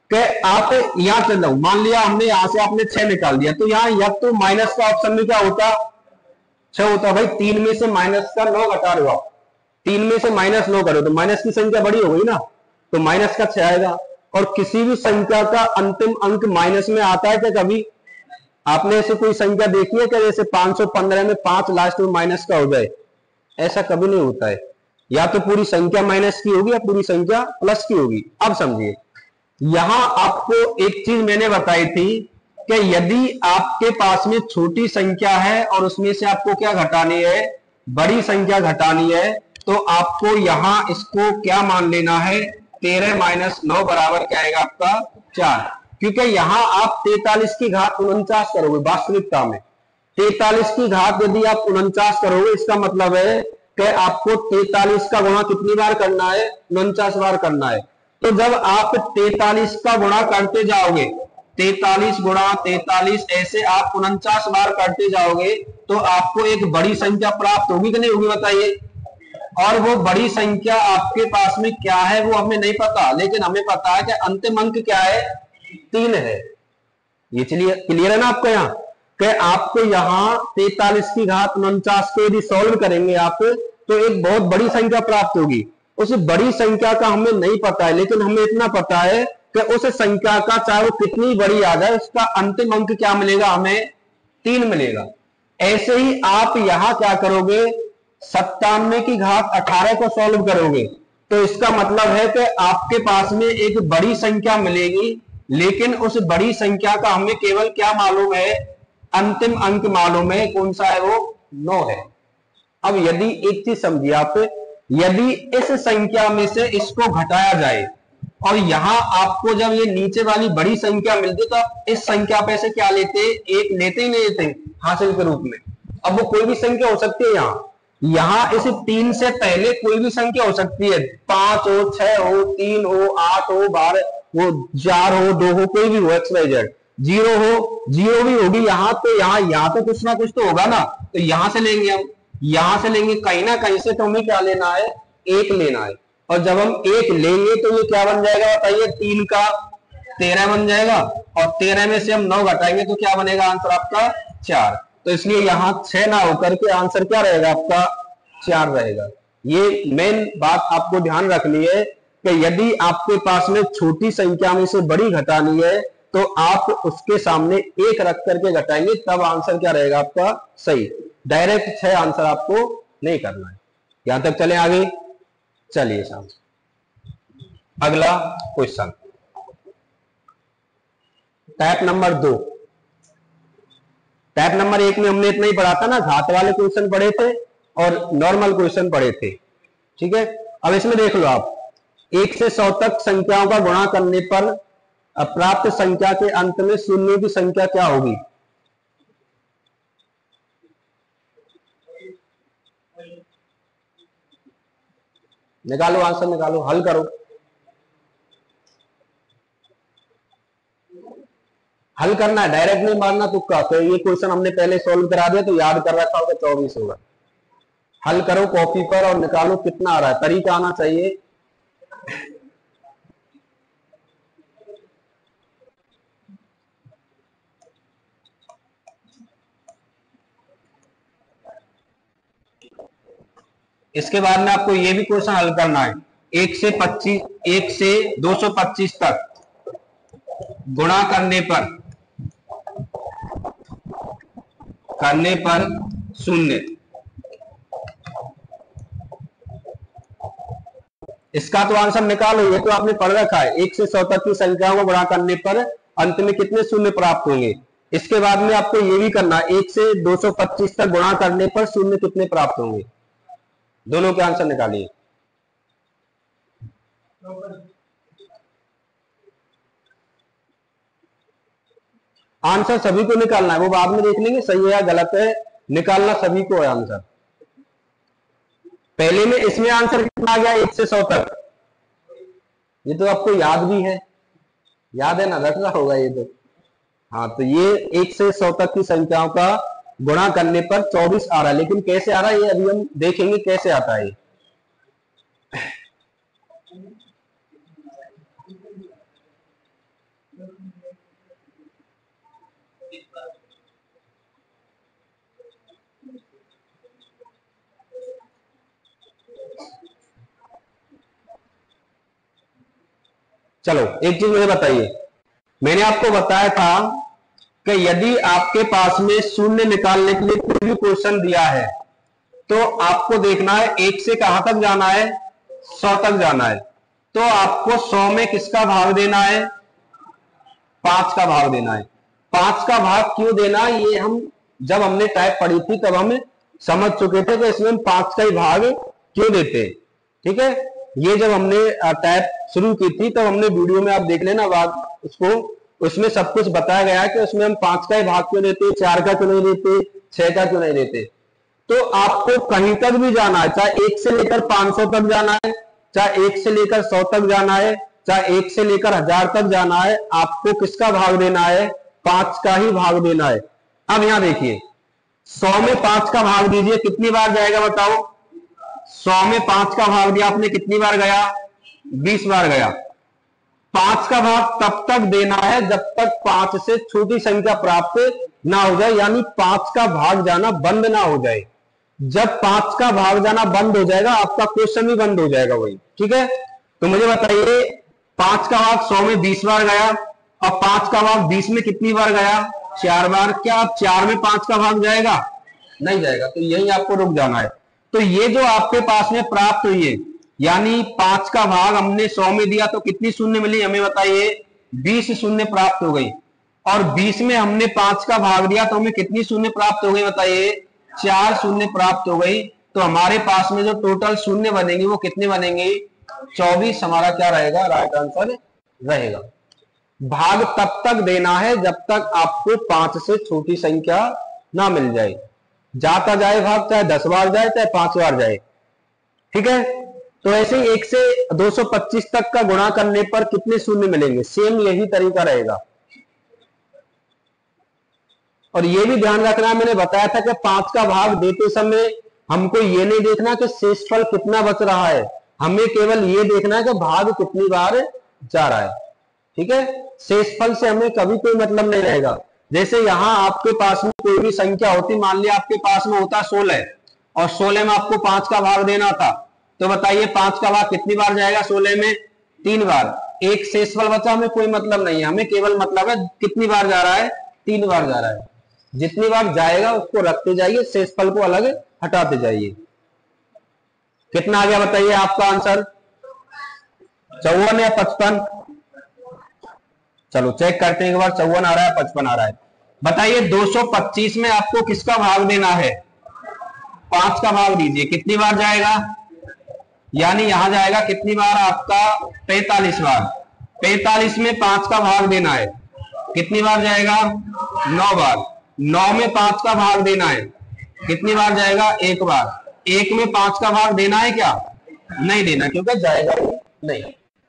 कि आप यहां चल रहा, मान लिया हमने यहां से आपने 6 निकाल दिया, तो यहां या तो माइनस का ऑप्शन में क्या होता, 6 होता। भाई 3 में से माइनस का 9 घटा रहे हो आप, 3 में से माइनस 9 करो तो माइनस की संख्या बड़ी हो गई ना, तो माइनस का 6 आएगा। और किसी भी संख्या का अंतिम अंक माइनस में आता है क्या कभी, आपने ऐसे कोई संख्या देखी है क्या, जैसे 515 में 5 लास्ट में माइनस का हो जाए, ऐसा कभी नहीं होता है। या तो पूरी संख्या माइनस की होगी या पूरी संख्या प्लस की होगी। अब समझिए, यहां आपको एक चीज मैंने बताई थी कि यदि आपके पास में छोटी संख्या है और उसमें से आपको क्या घटानी है, बड़ी संख्या घटानी है, तो आपको यहां इसको क्या मान लेना है, 13 माइनस 9 बराबर क्या आएगा आपका, 4। क्योंकि यहां आप 43 की घात 49 करोगे, वास्तविकता में 43 की घात यदि आप 49 करोगे, इसका मतलब है कि आपको 43 का गुणा कितनी बार करना है, 49 बार करना है। तो जब आप 43 का गुणा करते जाओगे, 43 गुणा 43, ऐसे आप 49 बार करते जाओगे, तो आपको एक बड़ी संख्या प्राप्त होगी कि नहीं होगी बताइए। और वो बड़ी संख्या आपके पास में क्या है वो हमें नहीं पता, लेकिन हमें पता है कि अंतिम अंक क्या है, 3 है। ये चलिए क्लियर है ना आपको, यहाँ कि आपको यहाँ 43 की घात 49 को यदि सॉल्व करेंगे आप, तो एक बहुत बड़ी संख्या प्राप्त होगी। उस बड़ी संख्या का हमें नहीं पता है, लेकिन हमें इतना पता है कि उस संख्या का चाहे वो कितनी बड़ी आ जाए, उसका अंतिम अंक क्या मिलेगा, हमें 3 मिलेगा। ऐसे ही आप यहां क्या करोगे, 97 की घात 18 को सॉल्व करोगे, तो इसका मतलब है कि आपके पास में एक बड़ी संख्या मिलेगी, लेकिन उस बड़ी संख्या का हमें केवल क्या मालूम है, अंतिम अंक मालूम है, कौन सा है वो, 9 है। अब यदि एक चीज समझिए आप, यदि इस संख्या में से इसको घटाया जाए और यहां आपको जब ये नीचे वाली बड़ी संख्या मिलती, तो आप इस संख्या पे से क्या लेते, एक लेते ही नहीं लेते हासिल के रूप में। अब वो कोई भी संख्या हो सकती है, यहां इस 3 से पहले कोई भी संख्या हो सकती है, 5 हो, 6 हो, 3 हो, 8 हो, 12 वो 4 हो, 2 हो, कोई भी हो, XYZ, 0 हो, 0 भी होगी यहां, तो यहां तो कुछ ना कुछ तो होगा ना, तो यहां से लेंगे हम, यहां से लेंगे, कहीं ना कहीं से तो हमें क्या लेना है, 1 लेना है। और जब हम 1 लेंगे तो ये क्या बन जाएगा बताइए, 3 का 13 बन जाएगा, और 13 में से हम 9 घटाएंगे तो क्या बनेगा आंसर आपका, 4। तो इसलिए यहां 6 ना होकर के आंसर क्या रहेगा आपका, 4 रहेगा। ये मेन बात आपको ध्यान रखनी है कि यदि आपके पास में छोटी संख्या में से बड़ी घटानी है, तो आप उसके सामने 1 रख करके घटाएंगे, तब आंसर क्या रहेगा आपका, सही। डायरेक्ट 6 आंसर आपको नहीं करना है। यहां तक चले आगे, चलिए साहब अगला question, type number 2। Type number 1 में हमने इतना ही पढ़ा था ना, घात वाले क्वेश्चन पढ़े थे और नॉर्मल क्वेश्चन पढ़े थे। ठीक है, अब इसमें देख लो आप, 1 से 100 तक संख्याओं का गुणा करने पर अब प्राप्त संख्या के अंत में शून्यों की संख्या क्या होगी? निकालो आंसर, निकालो, हल करो। हल करना है, डायरेक्ट नहीं मारना तुक्का। तो ये क्वेश्चन हमने पहले सॉल्व करा दिया तो याद कर रखा होगा, 24 होगा। हल करो कॉपी पर और निकालो कितना आ रहा है, तरीका आना चाहिए। इसके बाद में आपको ये भी क्वेश्चन हल करना है। 1 से 225 तक गुणा करने पर शून्य। इसका तो आंसर निकालो, ये तो आपने पढ़ रखा है। 1 से 100 तक की संख्याओं को गुणा करने पर अंत में कितने शून्य प्राप्त होंगे। इसके बाद में आपको ये भी करना है, 1 से 225 तक गुणा करने पर शून्य कितने प्राप्त होंगे। दोनों के आंसर निकालिए। आंसर सभी को निकालना है, वो बाद में देख लेंगे सही है या गलत है, निकालना सभी को है आंसर। पहले में इसमें आंसर कितना आ गया, 1 से 100 तक। ये तो आपको याद भी है, याद है ना, रखना होगा ये तो। हाँ, तो ये 1 से 100 तक की संख्याओं का गुणा करने पर 24 आ रहा है। लेकिन कैसे आ रहा है ये अभी हम देखेंगे कैसे आता है। चलो एक चीज मुझे बताइए, मैंने आपको बताया था कि यदि आपके पास में शून्य निकालने के लिए कोई भी क्वेश्चन दिया है तो आपको देखना है 1 से कहां तक जाना है, 100 तक जाना है। तो आपको 100 में किसका भाग देना है, 5 का भाग देना है। 5 का भाग क्यों देना, ये हम जब हमने टाइप पढ़ी थी तब हम समझ चुके थे कि इसमें हम 5 का ही भाग क्यों देते। ठीक है, ये जब हमने टाइप शुरू की थी तो हमने वीडियो में आप देख लेना बाद उसको, उसमें सब कुछ बताया गया है कि उसमें हम 5 का ही भाग क्यों देते, 4 का क्यों नहीं देते, 6 का क्यों नहीं देते। तो आपको कहीं तक भी जाना है, चाहे 1 से लेकर 500 तक जाना है, चाहे 1 से लेकर 100 तक जाना है, चाहे 1 से लेकर 1000 तक जाना है, आपको किसका भाग देना है, 5 का ही भाग देना है। अब यहां देखिए, 100 में 5 का भाग दीजिए, कितनी बार जाएगा बताओ। 100 में 5 का भाग दिया आपने, कितनी बार गया, 20 बार गया। 5 का भाग तब तक देना है जब तक 5 से छोटी संख्या प्राप्त ना हो जाए, यानी 5 का भाग जाना बंद ना हो जाए। जब 5 का भाग जाना बंद हो जाएगा आपका क्वेश्चन भी बंद हो जाएगा वही। ठीक है, तो मुझे बताइए 5 का भाग 100 में 20 बार गया और 5 का भाग 20 में कितनी बार गया, 4 बार। क्या आप 4 में 5 का भाग जाएगा, नहीं जाएगा, तो यही आपको रुक जाना है। तो ये जो आपके पास में प्राप्त हुई है, यानी 5 का भाग हमने 100 में दिया तो कितनी शून्य मिली हमें बताइए, 20 शून्य प्राप्त हो गई। और 20 में हमने 5 का भाग दिया तो हमें कितनी शून्य प्राप्त हो गई बताइए, 4 शून्य प्राप्त हो गई। तो हमारे पास में जो टोटल शून्य बनेंगे वो कितने बनेंगे, 24 हमारा क्या रहेगा, राइट आंसर रहेगा। भाग तब तक देना है जब तक आपको 5 से छोटी संख्या ना मिल जाए। जाता जाए भाग, चाहे 10 बार जाए चाहे 5 बार जाए। ठीक है, तो ऐसे 1 से 225 तक का गुणा करने पर कितने शून्य मिलेंगे, सेम यही तरीका रहेगा। और ये भी ध्यान रखना, मैंने बताया था कि 5 का भाग देते समय हमको ये नहीं देखना कि शेषफल कितना बच रहा है, हमें केवल ये देखना है कि भाग कितनी बार जा रहा है। ठीक है, शेषफल से हमें कभी कोई मतलब नहीं रहेगा। जैसे यहां आपके पास में कोई भी संख्या होती, मान लिया आपके पास में होता 16 और 16 में आपको 5 का भाग देना था, तो बताइए 5 का भाग कितनी बार जाएगा 16 में, 3 बार। एक शेषफल बचा, हमें कोई मतलब नहीं है, हमें केवल मतलब है कितनी बार जा रहा है, 3 बार जा रहा है। जितनी बार जाएगा उसको रखते जाइए, शेषफल को अलग हटाते जाइए। कितना आ गया बताइए आपका आंसर, 54 या 55। चलो चेक करते हैं एक बार, 54 आ रहा है 55 आ रहा है। बताइए 225 में आपको किसका भाग देना है, 5 का भाग दीजिए, कितनी बार जाएगा, यानी यहां जाएगा कितनी बार आपका, 45 बार। 45 में 5 का भाग देना है, कितनी बार जाएगा? 9 बार। 9 में 5 का भाग देना है, कितनी बार जाएगा? 1 बार। 1 में 5 का भाग देना है क्या? नहीं देना, क्योंकि जाएगा नहीं।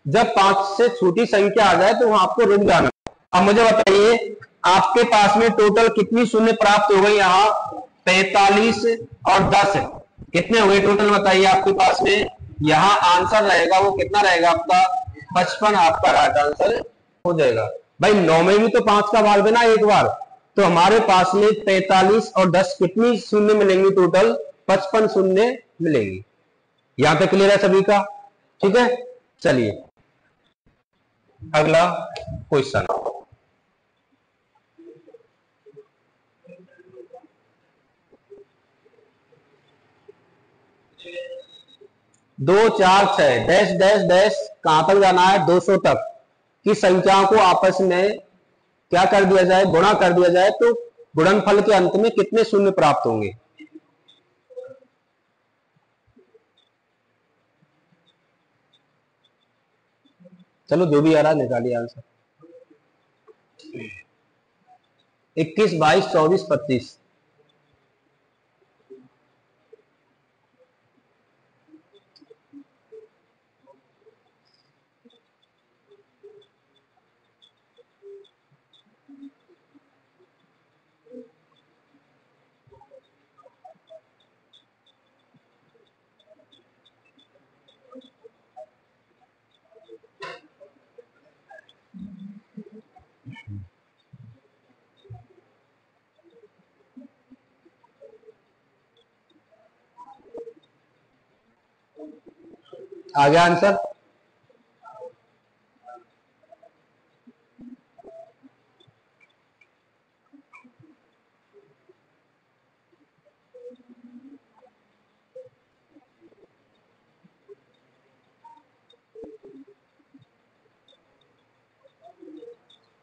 जब 5 से छोटी संख्या आ जाए तो वहां आपको रुक जाना। अब मुझे बताइए, आपके पास में टोटल कितनी शून्य प्राप्त हो गई? यहाँ 45 और 10 कितने हो गए टोटल? बताइए आपके पास में यहाँ आंसर रहेगा वो कितना रहेगा आपका? 55 आपका राइट आंसर हो जाएगा। भाई 9 में भी तो 5 का भाग देना 1 बार, तो हमारे पास में 45 और 10 कितनी शून्य मिलेंगी? टोटल 55 शून्य मिलेंगी। यहां तक क्लियर है सभी का? ठीक है, चलिए अगला क्वेश्चन। दो चार छह डैश डैश डैश कहां तक जाना है? 200 तक की संख्याओं को आपस में क्या कर दिया जाए? गुणा कर दिया जाए, तो गुणनफल के अंत में कितने शून्य प्राप्त होंगे? चलो जो भी आ रहा है निकालिए आंसर। 21, 22, 24, 25। आ गया आंसर?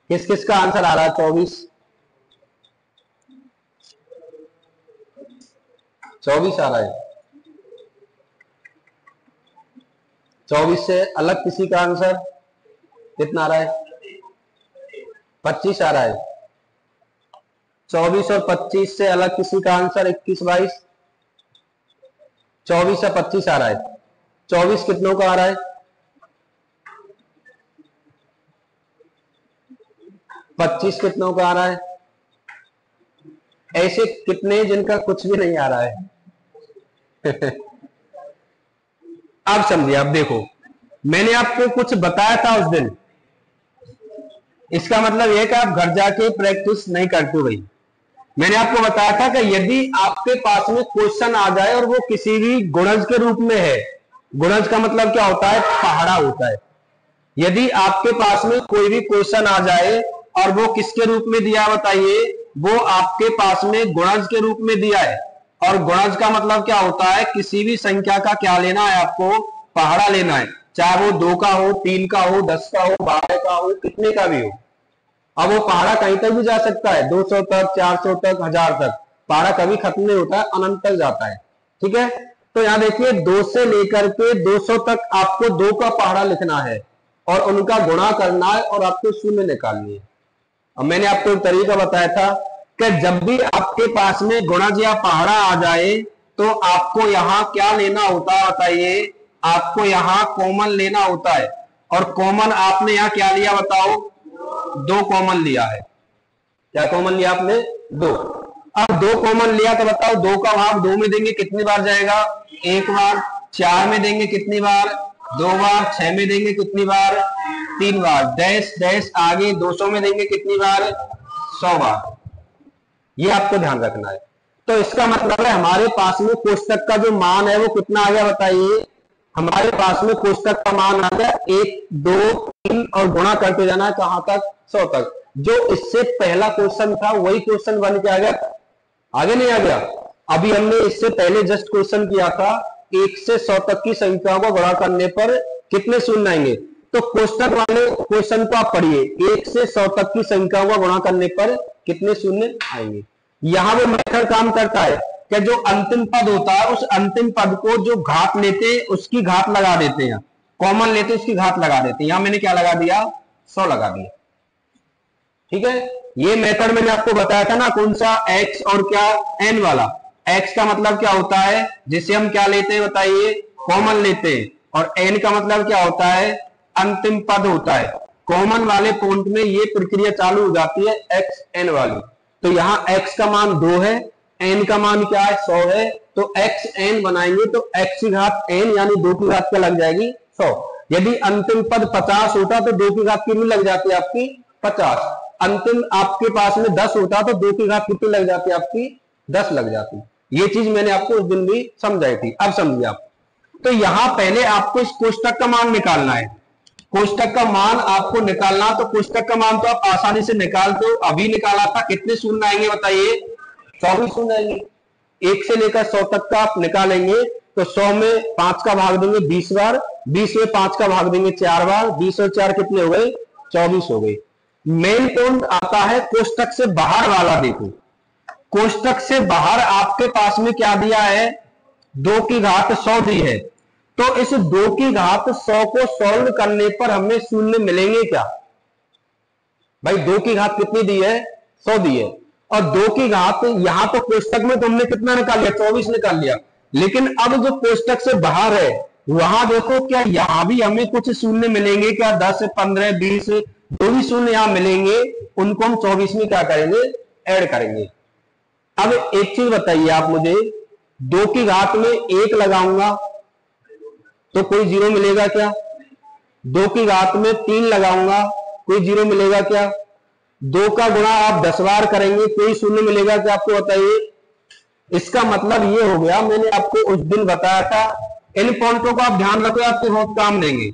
किस किस का आंसर आ रहा है? 24 आ रहा है। 24 से अलग किसी का आंसर कितना आ रहा है? 25 आ रहा है। 24 और 25 से अलग किसी का आंसर 21, 22। 24 से 25 आ रहा है। 24 कितनों का आ रहा है? 25 कितनों का आ रहा है? ऐसे कितने जिनका कुछ भी नहीं आ रहा है? आप समझिए, आप देखो, मैंने आपको कुछ बताया था उस दिन, इसका मतलब यह कि आप घर जाके प्रैक्टिस नहीं करते हो भाई। मैंने आपको बताया था कि यदि आपके पास में क्वेश्चन आ जाए और वो किसी भी गुणज के रूप में है, गुणज का मतलब क्या होता है? पहाड़ा होता है। यदि आपके पास में कोई भी क्वेश्चन आ जाए और वो किसके रूप में दिया, बताइए? वो आपके पास में गुणज के रूप में दिया है, और गुणज का मतलब क्या होता है? किसी भी संख्या का क्या लेना है आपको? पहाड़ा लेना है, चाहे वो 2 का हो, 3 का हो, 10 का हो, 12 का हो, कितने का भी हो। अब वो पहाड़ा कहीं तक भी जा सकता है, 200 तक, 400 तक, 1000 तक। पहाड़ा कभी खत्म नहीं होता है, अनंत तक जाता है। ठीक है, तो यहां देखिए 2 से लेकर के 200 तक आपको 2 का पहाड़ा लिखना है और उनका गुणा करना है और आपको शून्य निकालनी है। अब मैंने आपको एक तरीका बताया था कि जब भी आपके पास में गुणज या पहाड़ा आ जाए तो आपको यहां क्या लेना होता है? बताइए, आपको यहां कॉमन लेना होता है, और कॉमन आपने यहां क्या लिया? बताओ, 2 कॉमन लिया है। क्या कॉमन लिया आपने? 2। अब 2 कॉमन लिया तो बताओ, 2 का भाग 2 में देंगे कितनी बार जाएगा? 1 बार। 4 में देंगे कितनी बार? 2 बार। 6 में देंगे कितनी बार? 3 बार। डैश डैश आगे 200 में देंगे कितनी बार? 100 बार। ये आपको ध्यान रखना है। तो इसका मतलब है हमारे पास में कोष्टक का जो मान है वो कितना आ गया? बताइए, हमारे पास में कोष्टक का मान आ गया 1, 2, 3 और गुणा करते जाना है कहां तक? 100 तक। जो इससे पहला क्वेश्चन था वही क्वेश्चन बन के आ गया, आगे नहीं आ गया। अभी हमने इससे पहले जस्ट क्वेश्चन किया था 1 से 100 तक की संख्याओं को गुणा करने पर कितने शून्य आएंगे। तो कोष्टक वाले क्वेश्चन को आप पढ़िए, 1 से 100 तक की संख्याओं को गुणा करने पर कितने शून्य आएंगे। यहां वो मेथड काम करता है कि जो अंतिम पद होता है उस अंतिम पद को जो घात लेते हैं उसकी घात लगा देते हैं, कॉमन लेते उसकी घात लगा देते हैं। यहां मैंने क्या लगा दिया? 100 लगा दिया। ठीक है, ये मेथड मैंने आपको बताया था ना, कौन सा, x और क्या, n वाला। x का मतलब क्या होता है, जिसे हम क्या लेते हैं बताइए, कॉमन लेते हैं, और n का मतलब क्या होता है, अंतिम पद होता है। कॉमन वाले पॉइंट में ये प्रक्रिया चालू हो जाती है x n वाली। तो यहाँ x का मान 2 है, n का मान क्या है, 100 है, तो x n बनाएंगे तो x की घात n यानी 2 की घात क्या लग जाएगी, 100। यदि अंतिम पद 50 होता तो 2 की घात कितनी लग जाती आपकी, 50। अंतिम आपके पास में 10 होता तो 2 की घात कितनी लग जाती आपकी, 10 लग जाती। ये चीज मैंने आपको उस दिन भी समझाई थी, अब समझिए आप। तो यहां पहले आपको इस कोष्टक का मान निकालना है। कोष्टक का मान आपको निकालना, तो कोष्टक का मान तो आप आसानी से निकालते हो, अभी निकाला था। कितने शून्य आएंगे बताइए, 24 शून्य आएंगे। 1 से लेकर 100 तक का आप निकालेंगे तो 100 में 5 का भाग देंगे 20 बार, 20 में 5 का भाग देंगे 4 बार, 20 और 4 कितने हो गए, 24 हो गए। मेन पॉइंट आता है कोष्टक से बाहर वाला। देखो, कोष्टक से बाहर आपके पास में क्या दिया है, 2 की घात 100 दी है। तो इस 2 की घात 100 को सॉल्व करने पर हमें शून्य मिलेंगे क्या, भाई 2 की घात कितनी दी है, 100 दी है, और 2 की घात यहां तो कोष्टक में तुमने कितना निकाल लिया, 24 निकाल लिया। लेकिन अब जो कोष्टक से बाहर है वहां देखो, क्या यहां भी हमें कुछ शून्य मिलेंगे क्या, 10 15 20 जो भी शून्य यहां मिलेंगे उनको हम 24 में क्या करेंगे, ऐड करेंगे। अब एक चीज बताइए आप मुझे, 2 की घात में 1 लगाऊंगा तो कोई जीरो मिलेगा क्या, 2 की घात में 3 लगाऊंगा कोई जीरो मिलेगा क्या, 2 का गुणा आप 10 बार करेंगे कोई शून्य मिलेगा क्या, आपको बताइए। इसका मतलब ये हो गया, मैंने आपको उस दिन बताया था, इन पॉइंटों को आप ध्यान रखो, आपके बहुत काम देंगे।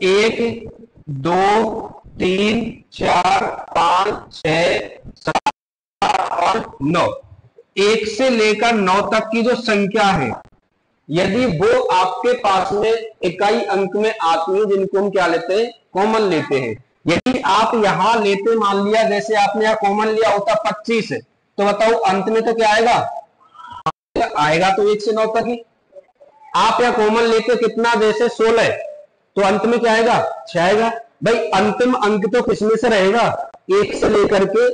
1 2 3 4 5 6 और 9, 1 से लेकर 9 तक की जो संख्या है, यदि वो आपके पास में इकाई अंक में आती है, जिनको हम क्या लेते हैं, कॉमन लेते हैं। यदि आप यहां लेते, मान लिया जैसे आपने यहां कॉमन लिया होता 25, तो बताओ अंत में तो क्या आएगा, आएगा तो 1 से 9 तक ही। आप यहां कॉमन लेते कितना, जैसे 16, तो अंत में क्या आएगा, 6 आएगा। भाई अंतिम अंक तो किसमें से रहेगा, 1 से लेकर के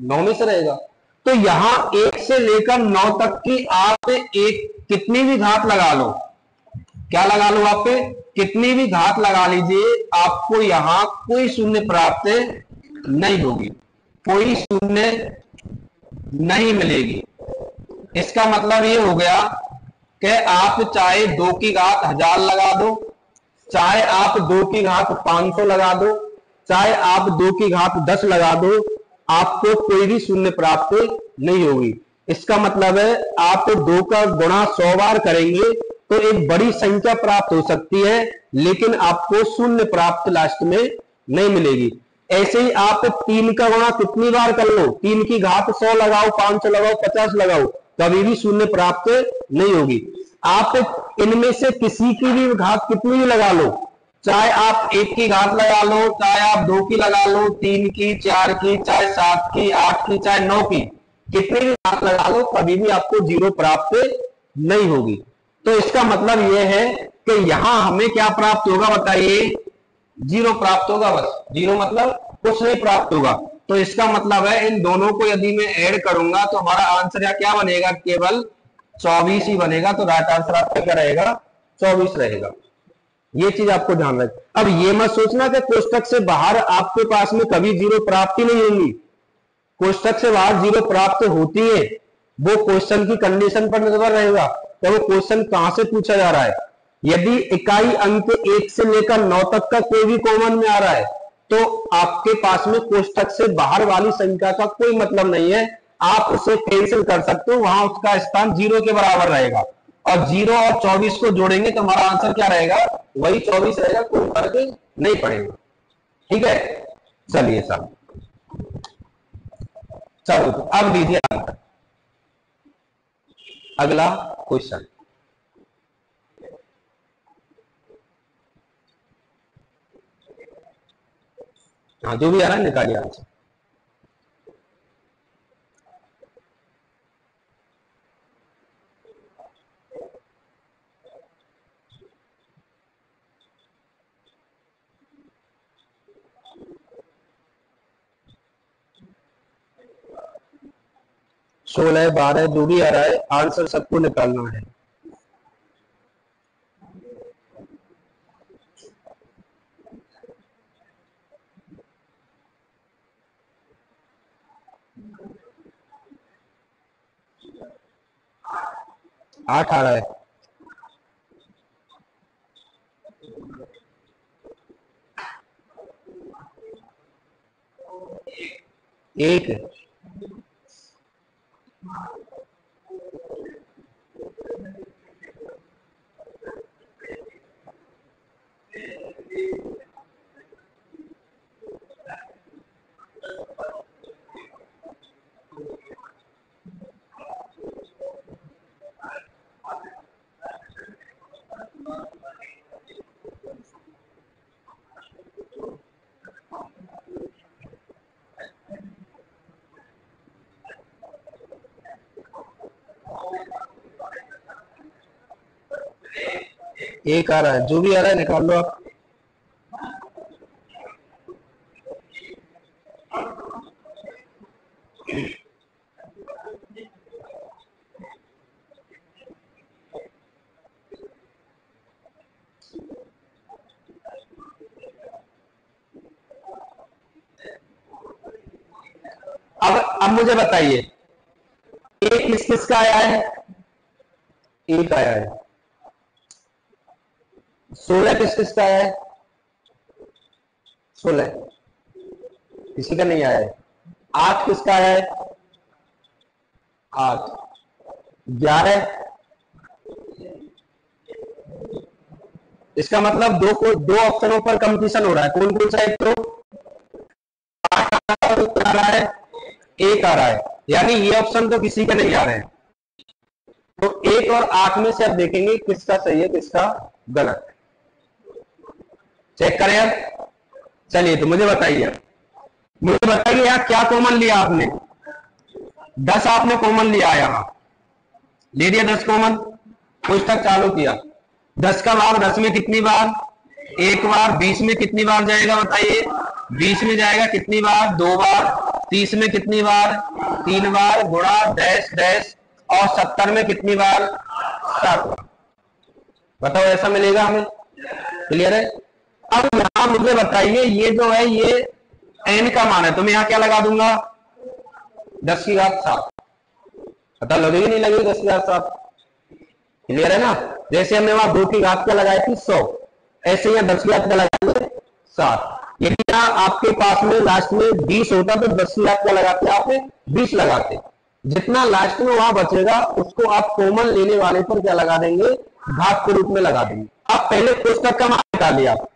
9 में से रहेगा। तो यहां 1 से लेकर 9 तक की आप एक कितनी भी घात लगा लो, क्या लगा लो आप पे, कितनी भी घात लगा लीजिए, आपको यहां कोई शून्य प्राप्त नहीं होगी, कोई शून्य नहीं मिलेगी। इसका मतलब ये हो गया कि आप चाहे 2 की घात 1000 लगा दो, चाहे आप 2 की घात 500 लगा दो, चाहे आप 2 की घात 10 लगा दो, आपको कोई भी शून्य प्राप्त नहीं होगी। इसका मतलब है आप 2 का गुणा 100 बार करेंगे तो एक बड़ी संख्या प्राप्त हो सकती है, लेकिन आपको शून्य प्राप्त लास्ट में नहीं मिलेगी। ऐसे ही आप 3 का गुणा कितनी बार कर लो, 3 की घात 100 लगाओ, 500 लगाओ, 50 लगाओ, कभी भी शून्य प्राप्त नहीं होगी। आप इनमें से किसी की भी घात कितनी भी लगा लो, चाहे आप 1 की घात लगा लो, चाहे आप 2 की लगा लो, 3 की, 4 की, चाहे 7 की, 8 की, चाहे 9 की, कितनी भी घात लगा लो, कभी भी आपको जीरो प्राप्त नहीं होगी। तो इसका मतलब यह है कि यहां हमें क्या प्राप्त होगा बताइए, जीरो प्राप्त होगा, बस जीरो मतलब कुछ नहीं प्राप्त होगा। तो इसका मतलब है इन दोनों को यदि मैं ऐड करूंगा तो हमारा आंसर यहाँ क्या बनेगा, केवल 24 ही बनेगा। तो राइट आंसर आपका क्या रहेगा, 24 रहेगा। ये चीज आपको ध्यान रखें। अब ये मत सोचना कि कोष्टक से बाहर आपके पास में कभी जीरो प्राप्ति नहीं होगी, कोष्टक से बाहर जीरो प्राप्त होती है, वो क्वेश्चन की कंडीशन पर निर्भर रहेगा कि वो क्वेश्चन कहां से पूछा जा रहा है। यदि इकाई अंक 1 से लेकर 9 तक का कोई भी कॉमन में आ रहा है तो आपके पास में कोष्टक से बाहर वाली संख्या का कोई मतलब नहीं है, आप उसे कैंसिल कर सकते हो, वहां उसका स्थान जीरो के बराबर रहेगा। और 0 और 24 को जोड़ेंगे तो हमारा आंसर क्या रहेगा, वही 24 रहेगा, कोई फर्क नहीं पड़ेगा। ठीक है, चलिए साहब, चलो तो अब लीजिए अगला क्वेश्चन। हाँ, जो भी आ रहा है निकालिए आंसर। 16, 12 जो भी आ रहा है, आंसर सबको निकालना है। आठ आ रहा है। एक एक आ रहा है, जो भी आ रहा है निकाल लो आप। अब मुझे बताइए, एक किस किस का आया है? एक आया है। 16 किस किस का आया है? 16 किसी का नहीं आया है। 8 किसका आया है? 8। 11, इसका मतलब दो ऑप्शनों पर कंपटीशन हो रहा है। कौन कौन सा? एक तो 8 आ रहा है, एक आ रहा है, यानी ये ऑप्शन तो किसी का नहीं आ रहा है। तो 1 और 8 में से अब देखेंगे किसका सही है किसका गलत। चेक करें अब। चलिए तो मुझे बताइए यार, क्या कॉमन लिया आपने? 10 आपने कॉमन लिया, यहां ले लिया 10 कॉमन, पुस्तक चालू किया। 10 का भाग 10 में कितनी बार? एक बार। 20 में कितनी बार जाएगा बताइए? 20 में जाएगा कितनी बार? 2 बार। 30 में कितनी बार? 3 बार। गुणा डैश डैश। और 70 में कितनी बार? 7 बार। बताओ ऐसा मिलेगा हमें? क्लियर है? अब यहां मुझे बताइए, ये जो है ये n का मान है, तो मैं यहां क्या लगा दूंगा? 10 की घात 7। पता लगेगी नहीं लगेगी 10 की घात 7? क्लियर है ना? जैसे हमने वहां 2 की घात क्या लगाई थी 100, ऐसे यहाँ 10 की घात क्या लगाएंगे? 7। यदि यहाँ आपके पास में लास्ट में 20 होता तो 10 की घात क्या लगाते? आप 20 लगाते। जितना लास्ट में वहां बचेगा उसको आप कॉमन लेने वाले पर क्या लगा देंगे? घात के रूप में लगा देंगे। अब पहले कोष्टक का मान निकालिए आप।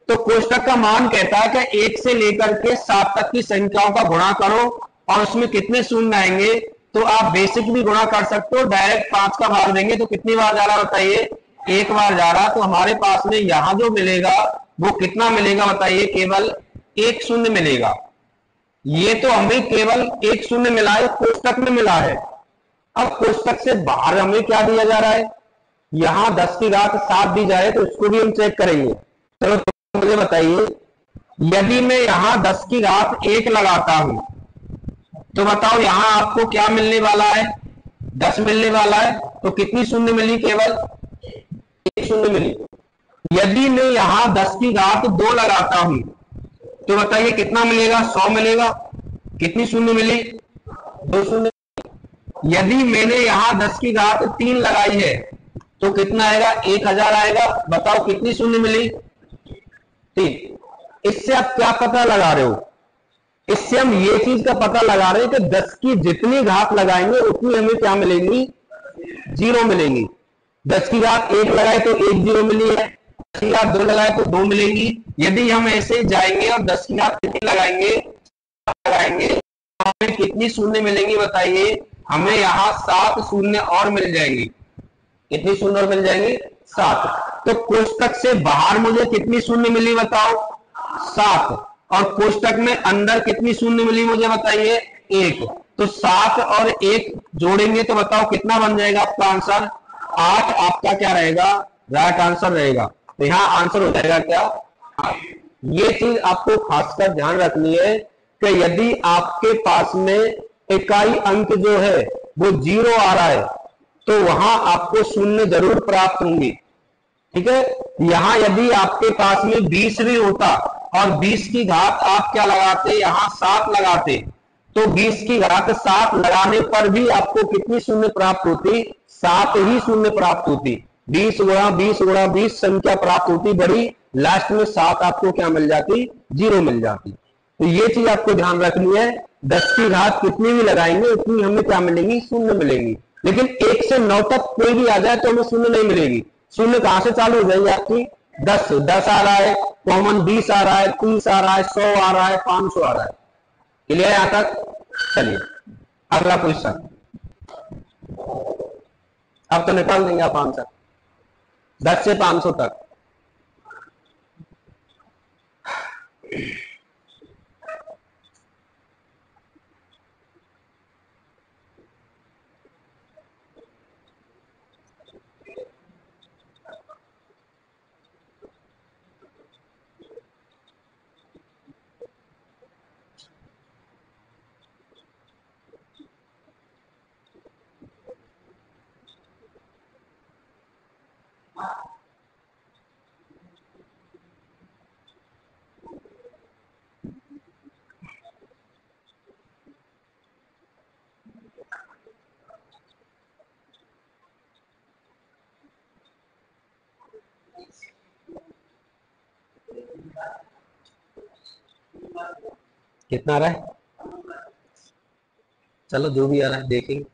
तो कोष्टक का मान कहता है कि 1 से लेकर के 7 तक की संख्याओं का गुणा करो और उसमें कितने शून्य आएंगे। तो आप बेसिक भी गुणा कर सकते हो, डायरेक्ट 5 का भाग देंगे तो कितनी बार जा रहा बताइए? एक बार जा रहा। तो हमारे पास में यहां जो मिलेगा वो कितना मिलेगा बताइए? केवल एक शून्य मिलेगा। ये तो हमें केवल एक शून्य मिला है, कोष्टक में मिला है। अब कोष्टक से बाहर हमें क्या दिया जा रहा है? यहां 10 की घात 7 दी जाए तो उसको भी हम चेक करेंगे। चलो तो मुझे बताइए, यदि मैं यहां 10 की घात 1 लगाता हूं तो बताओ यहां आपको क्या मिलने वाला है? 10 मिलने वाला है। तो कितनी शून्य मिली? केवल एक शून्य मिली। यदि मैं यहां 10 की घात 2 लगाता हूं तो बताइए कितना मिलेगा? 100 मिलेगा। कितनी शून्य मिली? 2 शून्य। यदि मैंने यहां 10 की घात 3 लगाई है तो कितना आएगा? 1000 आएगा। बताओ कितनी शून्य मिली? 3। इससे आप क्या पता लगा रहे हो? इससे हम ये चीज का पता लगा रहे हैं कि 10 की जितनी घात लगाएंगे उतनी हमें क्या मिलेंगी? 0 मिलेंगी। 10 की घात 1 लगाए तो 1 0 मिली है, 10 की घात 2 लगाए तो 2 मिलेंगी। यदि हम ऐसे जाएंगे और 10 की घात कितनी लगाएंगे तो हमें कितनी शून्य मिलेंगी बताइए? हमें यहाँ 7 शून्य और मिल जाएंगी। कितनी शून्य और मिल जाएंगी? 7। तो कोष्टक से बाहर मुझे कितनी शून्य मिली बताओ? 7। और कोष्टक में अंदर कितनी शून्य मिली मुझे बताइए? 1। तो 7 और 1 जोड़ेंगे तो बताओ कितना बन जाएगा आपका आंसर? 8 आपका क्या रहेगा? राइट आंसर रहेगा। तो यहाँ आंसर हो जाएगा क्या? 8। ये चीज आपको खासकर ध्यान रखनी है कि यदि आपके पास में इकाई अंक जो है वो 0 आ रहा है तो वहां आपको शून्य जरूर प्राप्त होंगे। ठीक है, यहां यदि आपके पास में 20 भी होता और 20 की घात आप क्या लगाते, यहां 7 लगाते, तो 20 की घात 7 लगाने पर भी आपको कितनी शून्य प्राप्त होती, 7 ही शून्य प्राप्त होती। 20 गुणा 20 गुणा 20 संख्या प्राप्त होती बड़ी, लास्ट में 7 आपको क्या मिल जाती, 0 मिल जाती। तो ये चीज आपको ध्यान रखनी है, 10 की घात कितनी भी लगाएंगे उतनी हमें क्या मिलेंगी, शून्य मिलेंगी। लेकिन 1 से 9 तक कोई भी आ जाए तो हमें शून्य नहीं मिलेगी। शून्य कहां से चालू हो जाएगी आपकी, 10 से। 10 आ रहा है, कॉमन 20 आ रहा है, 30 आ रहा है, 100 आ रहा है, 500 आ रहा है। क्लियर है यहां तक? चलिए अगला क्वेश्चन, अब तो निकाल देंगे आप आंसर 10 से 500 तक। कितना आ रहा है, चलो जो भी आ रहा है देखेंगे।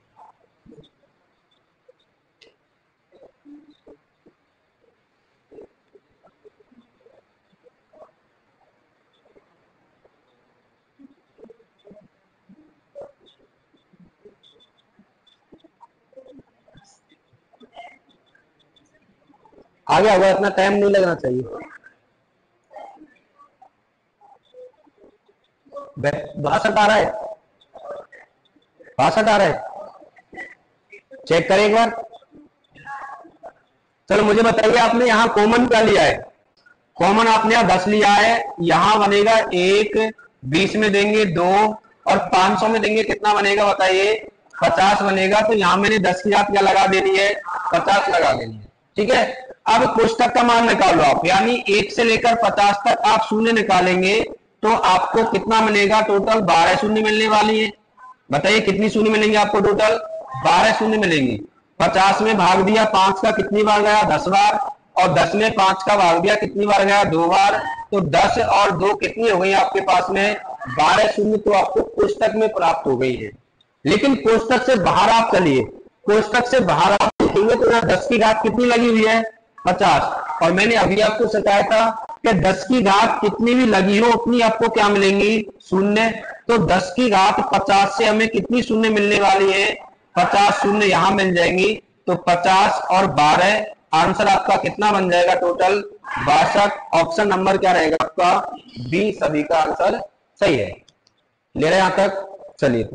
आगे होगा, इतना टाइम नहीं लगना चाहिए। 62 आ रहा है, 62 आ रहा है, चेक करें एक बार। चलो मुझे बताइए, आपने यहाँ कॉमन क्या लिया है, कॉमन आपने यहाँ 10 लिया है, यहां बनेगा 1, 20 में देंगे 2 और 500 में देंगे कितना बनेगा बताइए, 50 बनेगा। तो यहाँ मैंने 10 की घात क्या लगा देनी है, 50 लगा देनी है। ठीक है, अब कोष्टक का मान निकालो आप, यानी 1 से लेकर 50 तक आप शून्य निकालेंगे तो आपको कितना मिलेगा, टोटल 12 शून्य मिलने वाली है। बताइए कितनी शून्य मिलेंगे आपको, टोटल 12 शून्य मिलेंगी। 50 में भाग दिया 5 का कितनी बार गया, 10 बार, और 10 में 5 का भाग दिया कितनी बार गया, 2 बार। तो 10 और 2 कितनी हो गई आपके पास में, 12 शून्य तो आपको कोष्टक में प्राप्त हो गई है। लेकिन कोष्टक से बाहर आप चलिए, कोष्टक से बाहर आप देखेंगे तो यहाँ 10 की घात कितनी लगी हुई है, 50। और मैंने अभी आपको सिखाया था कि 10 की घात कितनी भी लगी हो उतनी आपको क्या मिलेंगी, शून्य। तो 10 की घात 50 से हमें कितनी शून्य मिलने वाली है, 50 शून्य यहां मिल जाएंगी। तो 50 और 12, आंसर आपका कितना बन जाएगा, टोटल 62। ऑप्शन नंबर क्या रहेगा आपका, बी, सभी का आंसर सही है। ले रहे हैं यहां तक, चलिए।